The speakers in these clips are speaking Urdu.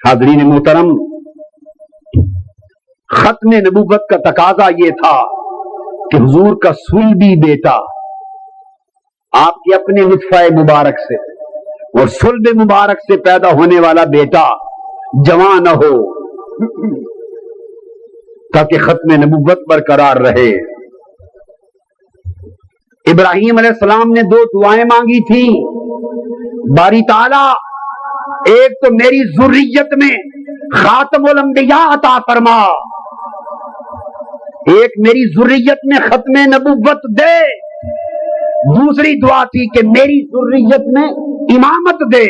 حاضرین محترم، ختم نبوت کا تقاضا یہ تھا کہ حضور کا صلبی بیٹا آپ کے اپنے نطفہ مبارک سے اور صلب مبارک سے پیدا ہونے والا بیٹا جوان نہ ہو، تاکہ ختم نبوت برقرار رہے۔ ابراہیم علیہ السلام نے 2 دعائیں مانگی تھیں، باری تعالیٰ ایک تو میری ذریت میں خاتم الانبیاء عطا فرما، ایک میری ذریت میں ختم نبوت دے، دوسری دعا تھی کہ میری ذریت میں امامت دے۔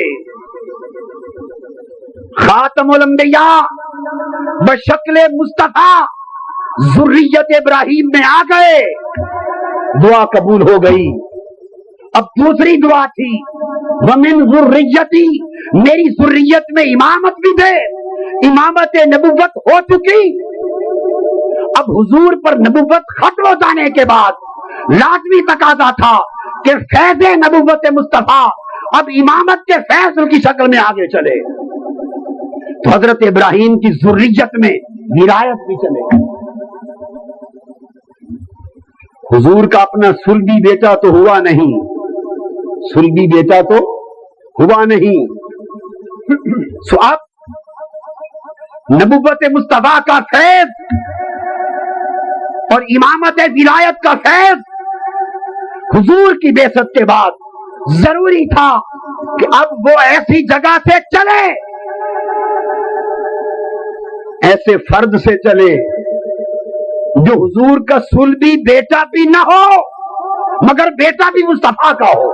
خاتم الانبیاء بشکل مصطفیٰ ذریت ابراہیم میں آ گئے، دعا قبول ہو گئی۔ اب دوسری دعا تھی وَمِن ذُرِّيَّتِي، میری ذریت میں امامت بھی دے۔ امامت نبوت ہو چکی، اب حضور پر نبوت ختم ہو جانے کے بعد لازمی تقاضا تھا کہ فیض نبوت مصطفیٰ اب امامت کے فیض کی شکل میں آگے چلے، تو حضرت ابراہیم کی ذریت میں ولایت بھی چلے۔ حضور کا اپنا صلبی بیٹا تو ہوا نہیں، صلبی بیٹا تو ہوا نہیں، سو اب نبوت مصطفیٰ کا فیض اور امامت ولایت کا فیض حضور کی بعثت کے بعد ضروری تھا کہ اب وہ ایسی جگہ سے چلے، ایسے فرد سے چلے جو حضور کا صلبی بیٹا بھی نہ ہو مگر بیٹا بھی مصطفیٰ کا ہو،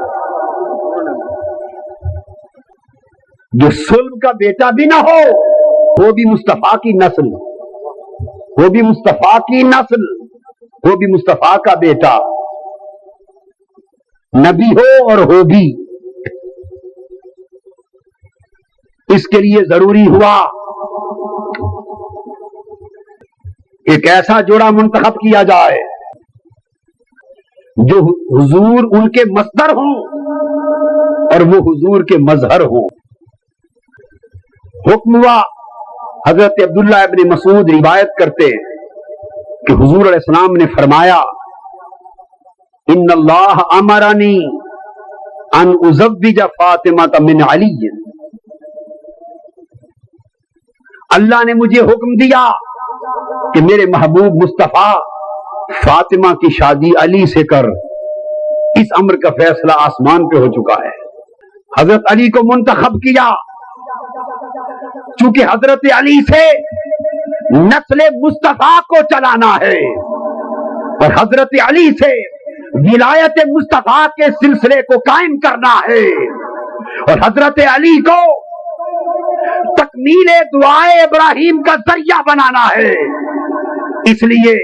جو صلب کا بیٹا بھی نہ ہو وہ بھی مصطفیٰ کی نسل، وہ بھی مصطفیٰ کی نسل، وہ بھی مصطفیٰ کا بیٹا، نبی ہو اور ہو بھی۔ اس کے لیے ضروری ہوا ایک ایسا جوڑا منتخب کیا جائے جو حضور ان کے مصدر ہوں اور وہ حضور کے مظہر ہوں۔ حکم ہوا، حضرت عبداللہ ابن مسعود روایت کرتے کہ حضور علیہ السلام نے فرمایا ان اللہ امرنی ان ازوج فاطمہ من علی، اللہ نے مجھے حکم دیا کہ میرے محبوب مصطفیٰ فاطمہ کی شادی علی سے کر، اس امر کا فیصلہ آسمان پہ ہو چکا ہے۔ حضرت علی کو منتخب کیا، چونکہ حضرت علی سے نسل مصطفیٰ کو چلانا ہے اور حضرت علی سے ولایت مصطفیٰ کے سلسلے کو قائم کرنا ہے اور حضرت علی کو تکمیل دعائے ابراہیم کا ذریعہ بنانا ہے، اس لیے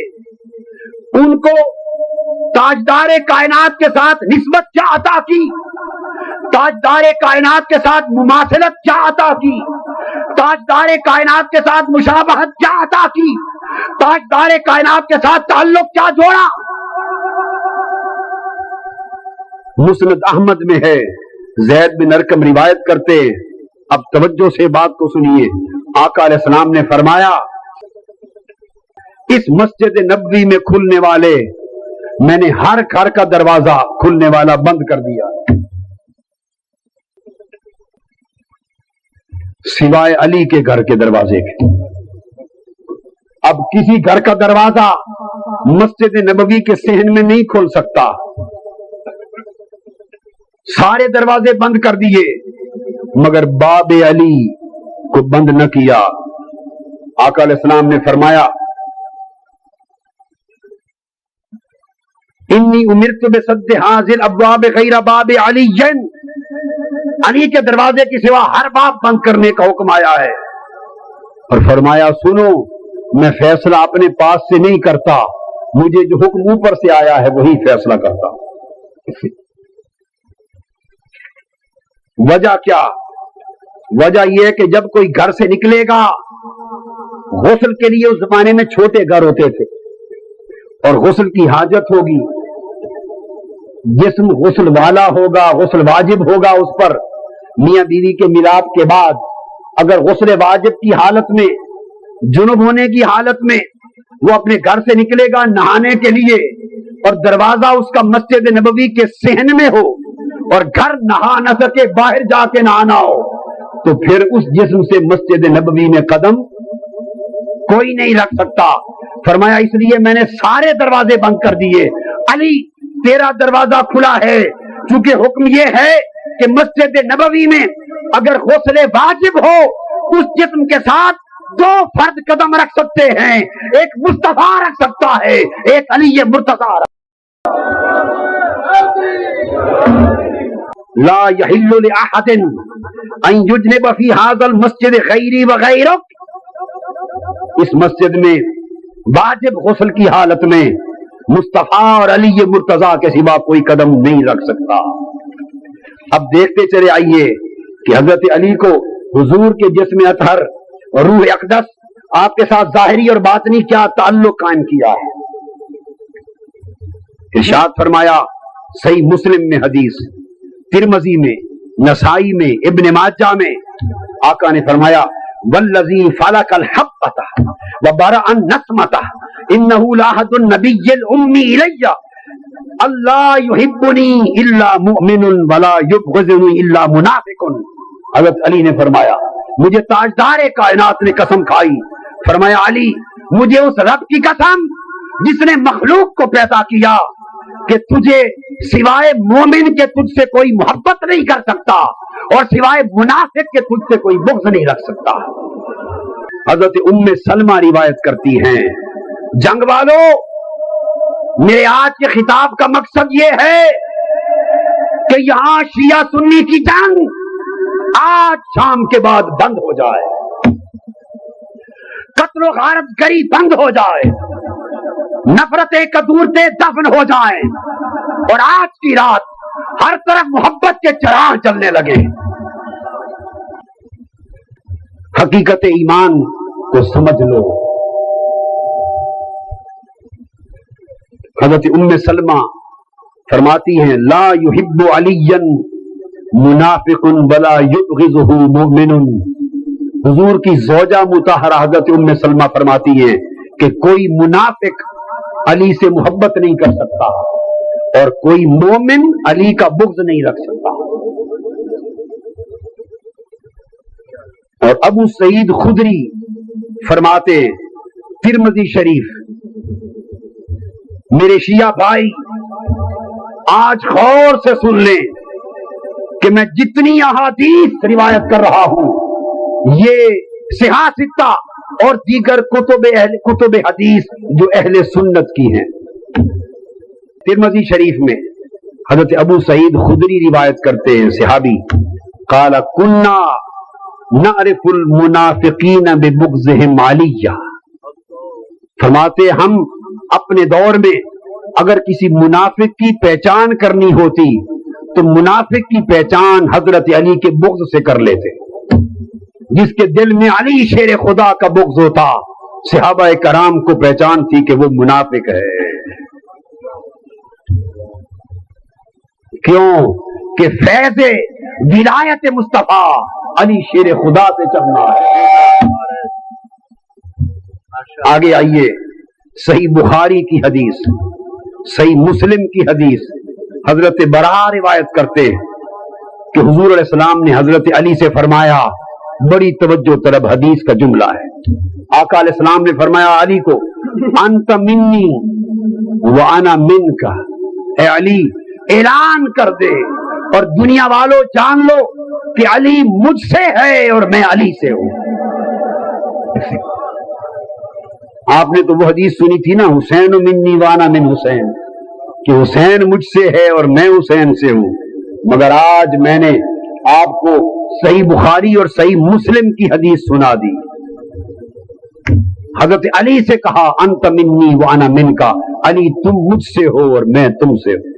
ان کو تاجدار کائنات کے ساتھ نسبت کیا عطا کی، تاجدار کائنات کے ساتھ مماثلت کیا عطا کی، تاجدار کائنات کے ساتھ مشابہت کیا عطا کی، تاجدار کائنات کے ساتھ تعلق کیا جوڑا۔ مسند احمد میں ہے، زید بن ارقم روایت کرتے، اب توجہ سے بات کو سنیے، آقا علیہ السلام نے فرمایا اس مسجد نبوی میں کھلنے والے میں نے ہر گھر کا دروازہ کھلنے والا بند کر دیا سوائے علی کے گھر کے دروازے کے۔ اب کسی گھر کا دروازہ مسجد نبوی کے صحن میں نہیں کھل سکتا، سارے دروازے بند کر دیے مگر باب علی کو بند نہ کیا۔ آقا علیہ السلام نے فرمایا انی امرت بسد حاضر ابواب غیر باب علی، علی کے دروازے کی سوا ہر باب بند کرنے کا حکم آیا ہے، اور فرمایا سنو میں فیصلہ اپنے پاس سے نہیں کرتا، مجھے جو حکم اوپر سے آیا ہے وہی فیصلہ کرتا ہوں۔ وجہ کیا؟ وجہ یہ کہ جب کوئی گھر سے نکلے گا، غسل کے لیے اس زمانے میں چھوٹے گھر ہوتے تھے اور غسل کی حاجت ہوگی، جسم غسل والا ہوگا، غسل واجب ہوگا اس پر، میاں بیوی کے ملاپ کے بعد اگر غسل واجب کی حالت میں، جنب ہونے کی حالت میں وہ اپنے گھر سے نکلے گا نہانے کے لیے اور دروازہ اس کا مسجد نبوی کے صحن میں ہو اور گھر نہا نہ سکے، باہر جا کے نہانا ہو، تو پھر اس جسم سے مسجد نبوی میں قدم کوئی نہیں رکھ سکتا۔ فرمایا اس لیے میں نے سارے دروازے بند کر دیے، علی تیرا دروازہ کھلا ہے، چونکہ حکم یہ ہے کہ مسجد نبوی میں اگر غسل واجب ہو اس جسم کے ساتھ دو فرد قدم رکھ سکتے ہیں، ایک مصطفیٰ رکھ سکتا ہے، ایک علی مرتضیٰ۔ لا يحل لأحد ان يجنب في هذا المسجد غیری وغیرک، اس مسجد میں واجب غسل کی حالت میں مصطفیٰ اور علی مرتضیٰ کے سوا کوئی قدم نہیں رکھ سکتا۔ اب دیکھتے چلے آئیے کہ حضرت علی کو حضور کے جسم اطہر اور روح اقدس آپ کے ساتھ ظاہری اور باطنی کیا تعلق قائم کیا ہے۔ ارشاد فرمایا صحیح مسلم میں حدیث، ترمذی میں، نسائی میں، ابن ماجہ میں، آقا نے فرمایا والذی فلق الحبۃ وبرأ النسمۃ انہ لاحد النبی الامی الی اللہ یحبنی الا مؤمن ولا یبغضنی الا منافق۔ حضرت علی نے فرمایا، مجھے تاجدار کائنات نے قسم کھائی، فرمایا علی مجھے اس رب کی قسم جس نے مخلوق کو پیدا کیا کہ تجھے سوائے مومن کے تجھ سے کوئی محبت نہیں کر سکتا اور سوائے منافق کے تجھ سے کوئی بغض نہیں رکھ سکتا۔ حضرت ام سلمہ روایت کرتی ہیں، جنگ والوں میرے آج کے خطاب کا مقصد یہ ہے کہ یہاں شیعہ سنی کی جنگ آج شام کے بعد بند ہو جائے، قتل و غارت گری بند ہو جائے، نفرتیں کدورتیں دفن ہو جائیں اور آج کی رات ہر طرف محبت کے چراغ جلنے لگے۔ حقیقت ایمان کو سمجھ لو۔ حضرت ام سلمہ فرماتی ہیں لا یحب علی منافق ولا یبغضہ مؤمن۔ حضور کی زوجہ مطہرہ حضرت ام سلمہ فرماتی ہیں کہ کوئی منافق علی سے محبت نہیں کر سکتا اور کوئی مومن علی کا بغض نہیں رکھ سکتا۔ اور ابو سعید خدری فرماتے ترمذی شریف، میرے شیعہ بھائی آج غور سے سن لیں کہ میں جتنی احادیث روایت کر رہا ہوں یہ صحاح ستہ اور دیگر کتب حدیث جو اہل سنت کی ہیں۔ ترمذی شریف میں حضرت ابو سعید خدری روایت کرتے ہیں، صحابی، قال کنا نعرف المنافقین ببغضهم علیہ، فرماتے ہم اپنے دور میں اگر کسی منافق کی پہچان کرنی ہوتی تو منافق کی پہچان حضرت علی کے بغض سے کر لیتے۔ جس کے دل میں علی شیر خدا کا بغض ہوتا، صحابہ کرام کو پہچان تھی کہ وہ منافق ہے۔ کیوں کہ فیض ولایت مصطفیٰ علی شیر خدا سے چلنا ہے۔ آگے آئیے، صحیح بخاری کی حدیث، صحیح مسلم کی حدیث، حضرت برا روایت کرتے کہ حضور علیہ السلام نے حضرت علی سے فرمایا، بڑی توجہ طلب حدیث کا جملہ ہے، آقا علیہ السلام نے فرمایا علی کو انت منی وانا منک، اے علی اعلان کر دے اور دنیا والوں جان لو کہ علی مجھ سے ہے اور میں علی سے ہوں۔ آپ نے تو وہ حدیث سنی تھی نا، حسین منی وانا من حسین، کہ حسین مجھ سے ہے اور میں حسین سے ہوں، مگر آج میں نے آپ کو صحیح بخاری اور صحیح مسلم کی حدیث سنا دی۔ حضرت علی سے کہا انت منی وانا منکا، علی تم مجھ سے ہو اور میں تم سے ہوں۔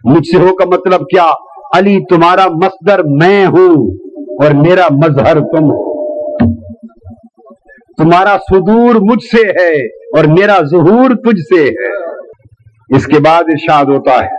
مجھ سے ہو کا مطلب کیا؟ علی تمہارا مصدر میں ہوں اور میرا مظہر تم ہو، تمہارا صدور مجھ سے ہے اور میرا ظہور تجھ سے ہے۔ اس کے بعد ارشاد ہوتا ہے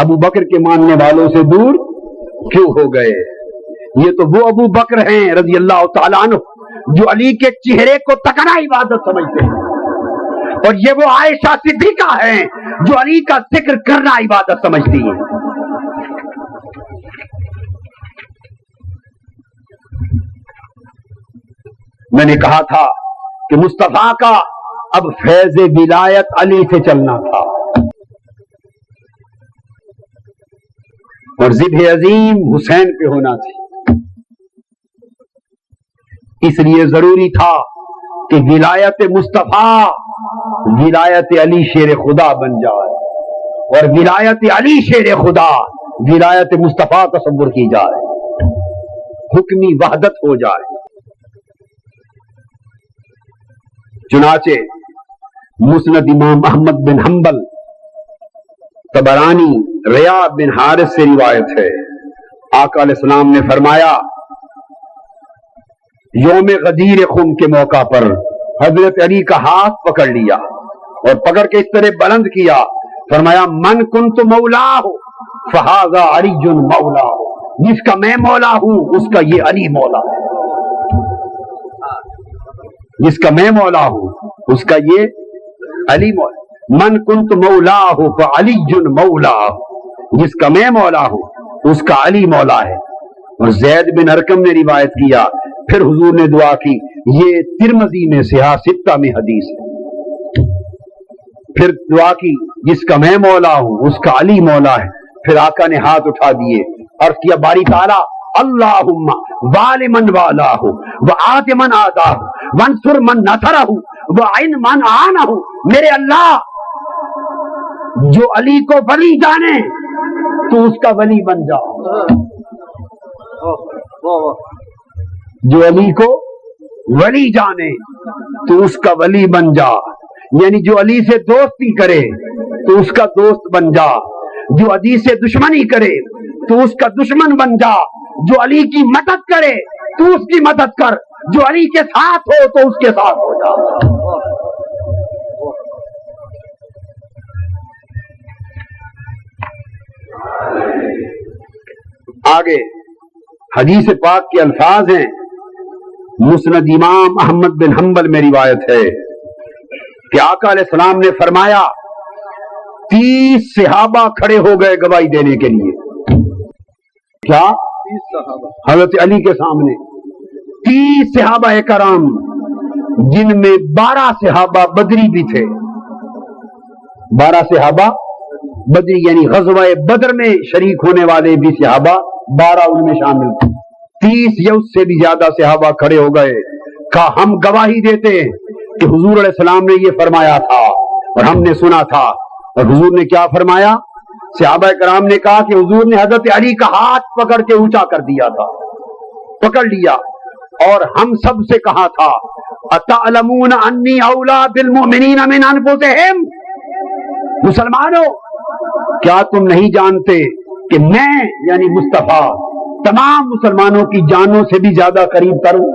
ابو بکر کے ماننے والوں سے دور کیوں ہو گئے؟ یہ تو وہ ابو بکر ہیں رضی اللہ تعالیٰ عنہ جو علی کے چہرے کو تکنا عبادت سمجھتے ہیں، اور یہ وہ عائشہ صدیقہ ہیں جو علی کا ذکر کرنا عبادت سمجھتی ہیں۔ میں نے کہا تھا کہ مصطفیٰ کا اب فیض ولایت علی سے چلنا تھا، اور ذبح عظیم حسین پہ ہونا تھی۔ اس لیے ضروری تھا کہ ولایت مصطفیٰ ولایت علی شیر خدا بن جائے، اور ولایت علی شیر خدا ولایت مصطفیٰ تصور کی جائے، حکمی وحدت ہو جائے۔ چنانچہ مسند امام احمد بن حنبل، طبرانی ریاض بن حارث سے روایت ہے، آقا علیہ السلام نے فرمایا یوم غدیر خم کے موقع پر حضرت علی کا ہاتھ پکڑ لیا اور پکڑ کے اس طرح بلند کیا، فرمایا من کنت مولا ہو فہذا علی مولا ہو، جس کا میں مولا ہوں اس کا یہ علی مولا ہے، جس کا میں مولا ہوں اس کا یہ علی مولا، من کنت مولا ہو فعلی مولا ہو، جس کا میں مولا ہوں اس کا علی مولا ہے۔ اور زید بن ارقم نے روایت کیا، پھر حضور نے دعا کی، یہ ترمذی میں صحاح ستہ میں حدیث ہے، پھر دعا کی جس کا میں مولا ہوں اس کا علی مولا ہے۔ پھر آقا نے ہاتھ اٹھا دیے، عرض کیا باری تعالیٰ اللہم وال من والہ وآت من آتاہ وانصر من نصرہ وعن من عانہ، میرے اللہ جو علی کو ولی جانے تو اس کا ولی بن جا، جو علی کو ولی جانے تو اس کا ولی بن جا، یعنی جو علی سے دوستی کرے تو اس کا دوست بن جا، جو علی سے دشمنی کرے تو اس کا دشمن بن جا، جو علی کی مدد کرے تو اس کی مدد کر، جو علی کے ساتھ ہو تو اس کے ساتھ ہو جا۔ آگے حدیث پاک کے الفاظ ہیں، مسند امام احمد بن حنبل میں روایت ہے کہ آقا علیہ السلام نے فرمایا 30 صحابہ کھڑے ہو گئے گواہی دینے کے لیے، کیا حضرت علی کے سامنے 30 صحابہ کرام، جن میں 12 صحابہ بدری بھی تھے، 12 صحابہ بدری یعنی غزوہ بدر میں شریک ہونے والے بھی صحابہ 12 ان میں شامل تھے، 30 یا اس سے بھی زیادہ صحابہ کھڑے ہو گئے، کہا ہم گواہی دیتے ہیں کہ حضور علیہ السلام نے یہ فرمایا تھا اور ہم نے سنا تھا۔ اور حضور نے کیا فرمایا؟ صحابہ کرام نے کہا کہ حضور نے حضرت علی کا ہاتھ پکڑ کے اونچا کر دیا تھا، پکڑ لیا، اور ہم سب سے کہا تھا اتعلمون انی اولا بالمؤمنین من انفسہم، مسلمانوں کیا تم نہیں جانتے کہ میں یعنی مصطفیٰ تمام مسلمانوں کی جانوں سے بھی زیادہ قریب تر ہوں؟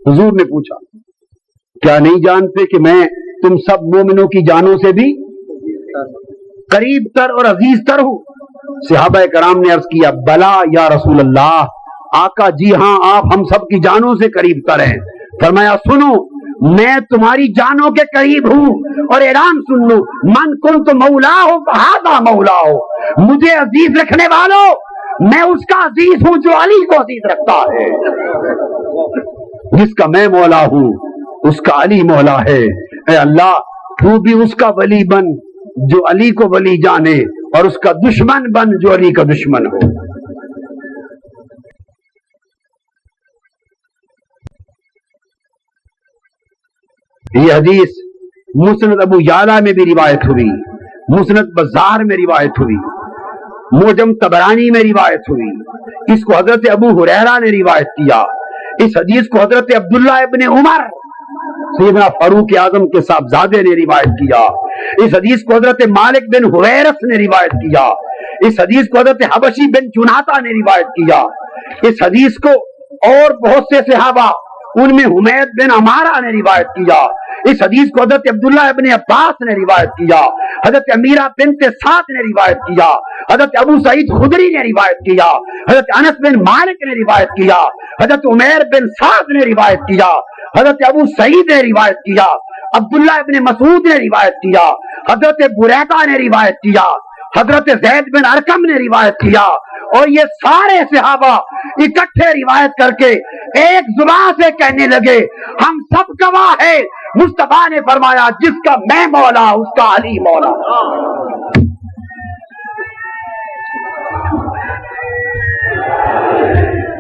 حضور نے پوچھا کیا نہیں جانتے کہ میں تم سب مومنوں کی جانوں سے بھی قریب تر اور عزیز تر ہوں؟ صحابہ کرام نے عرض کیا بلا یا رسول اللہ، آقا جی ہاں آپ ہم سب کی جانوں سے قریب تر ہیں۔ فرمایا سنو میں تمہاری جانوں کے قریب ہوں، اور اعلان سن لو من کنت مولا ہو فہذا مولا ہو، مجھے عزیز رکھنے والوں میں اس کا عزیز ہوں جو علی کو عزیز رکھتا ہے، جس کا میں مولا ہوں اس کا علی مولا ہے۔ اے اللہ تو بھی اس کا ولی بن جو علی کو ولی جانے، اور اس کا دشمن بن جو علی کا دشمن ہو۔ یہ حدیث مسند ابو یعلا میں بھی روایت ہوئی، مسند بزار میں روایت ہوئی، معجم طبرانی میں روایت ہوئی، اس کو حضرت ابو ہریرہ نے روایت کیا، اس حدیث کو حضرت عبداللہ ابن عمر سیدنا فاروق اعظم کے صاحبزادے نے روایت کیا، اس حدیث کو حضرت مالک بن حویرث نے روایت کیا، اس حدیث کو حضرت حبشی بن جناتہ نے روایت کیا، اس حدیث کو اور بہت سے صحابہ ان میں حمید بن عمارہ نے روایت کیا. اس حدیث کو حضرت عبداللہ ابن عباس نے روایت کیا, حضرت امیرہ بنت سعد نے روایت کیا, حضرت ابو سعید خدری نے روایت کیا, حضرت انس بن مالک نے روایت کیا, حضرت عمیر بن سعد نے روایت کیا, حضرت ابو سعید نے روایت کیا, عبداللہ ابن مسعود نے روایت کیا, حضرت بریدہ نے روایت کیا, حضرت زید بن ارقم نے روایت کیا, اور یہ سارے صحابہ اکٹھے روایت کر کے ایک زبان سے کہنے لگے ہم سب گواہ ہیں, مصطفیٰ نے فرمایا جس کا میں مولا اس کا علی مولا.